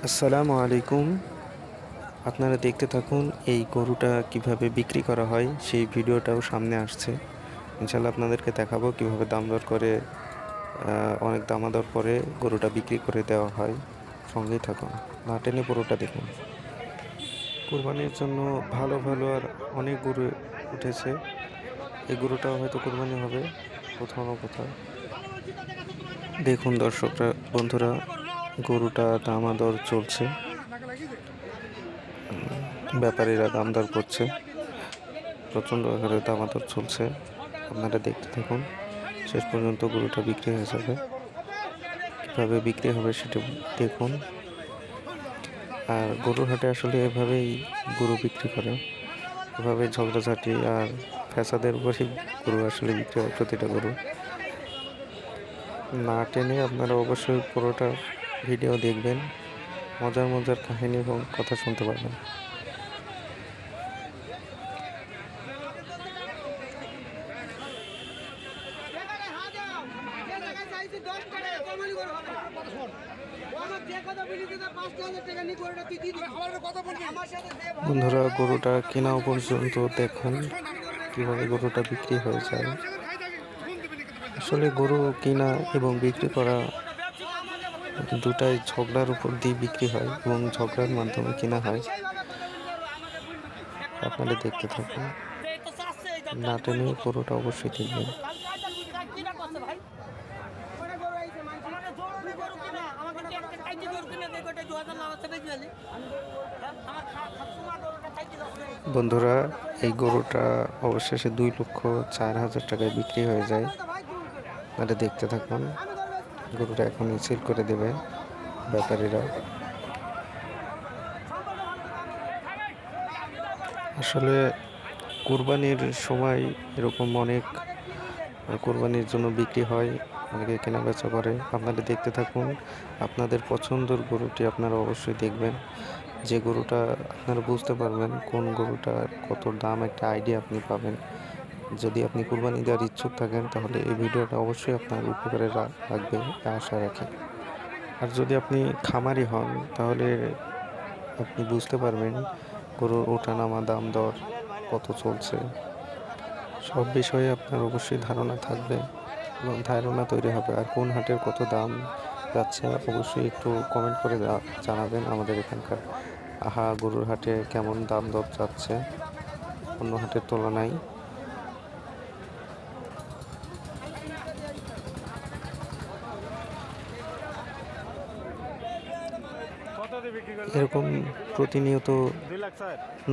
আসসালামু আলাইকুম। আপনারা দেখতে থাকুন এই গরুটা কিভাবে বিক্রি করা হয় সেই ভিডিওটাও সামনে আসছে। ইনশাআল্লাহ আপনাদেরকে দেখাবো কিভাবে দাম দর করে অনেক দামাদর করে গরুটা বিক্রি করে দেওয়া হয়। সঙ্গেই থাকুন, না টেনে পুরোটা দেখুন। কুরবানির জন্য ভালো ভালো আর অনেক গরু উঠেছে। এই গরুটাও হয়তো কুরবানি হবে কোথাও না কোথাও। দেখুন দর্শকরা, বন্ধুরা, গরুটা দামাদর চলছে। ব্যাপারীরা দাম দর করছে, প্রচণ্ড আকারে দামাদর চলছে। আপনারা দেখতে থাকুন, শেষ পর্যন্ত গরুটা বিক্রি হয়ে যাবে। কীভাবে বিক্রি হবে সেটা দেখুন। আর গরুর হাটে আসলে এভাবেই গরু বিক্রি করে, এভাবে ঝগড়াঝাটি আর ফ্যাসাদের উপরেই গরু আসলে বিক্রি হয়, প্রতিটা গরু। না টেনে আপনারা অবশ্যই পুরোটা ভিডিও দেখবেন, মজার মজার কাহিনী এবং কথা শুনতে পারবেন। বন্ধুরা, গরুটা কেনা পর্যন্ত দেখুন কিভাবে গরুটা বিক্রি হয়ে যায়। আসলে গরু কেনা এবং বিক্রি করা দুটাই ঝগড়ার উপর দিয়ে বিক্রি হয় এবং ঝগড়ার মাধ্যমে কেনা হয়। আপনারা দেখতে থাকুন, না টেনে পুরোটা অবশ্যই দেখবেন। বন্ধুরা, এই গরুটা অবশেষে 2,04,000 টাকায় বিক্রি হয়ে যায়। আপনারা দেখতে থাকুন, গরুটা এখন সেল করে দেবে ব্যাপারীরা। আসলে কুরবানির সময় এরকম অনেক কুরবানির জন্য বিক্রি হয়, অনেকে কেনা বেচা করে। আপনারা দেখতে থাকুন, আপনাদের পছন্দের গরুটি আপনারা অবশ্যই দেখবেন। যে গরুটা আপনারা বুঝতে পারবেন কোন গরুটার কত দাম, একটা আইডিয়া আপনি পাবেন। যদি আপনি কুরবানি দেওয়ার ইচ্ছুক থাকেন তাহলে এই ভিডিওটা অবশ্যই আপনার উপকারে লাগবে আশা রাখি। আর যদি আপনি খামারি হন তাহলে আপনি বুঝতে পারবেন গরুর ওঠানামা, দাম দর কত চলছে, সব বিষয়ে আপনার অবশ্যই ধারণা থাকবে এবং ধারণা তৈরি হবে। আর কোন হাটের কত দাম যাচ্ছে অবশ্যই একটু কমেন্ট করে জানাবেন আমাদের এখানকার গরুর হাটে কেমন দাম দর যাচ্ছে অন্য হাটের তুলনায়। এরকম প্রতিনিয়ত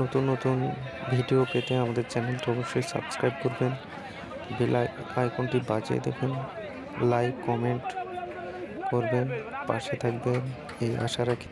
নতুন নতুন ভিডিও পেতে আমাদের চ্যানেলটা অবশ্যই সাবস্ক্রাইব করবেন, বেল আইকনটি বাজিয়ে দেবেন, লাইক কমেন্ট করবেন, পাশে থাকবেন এই আশা রাখি।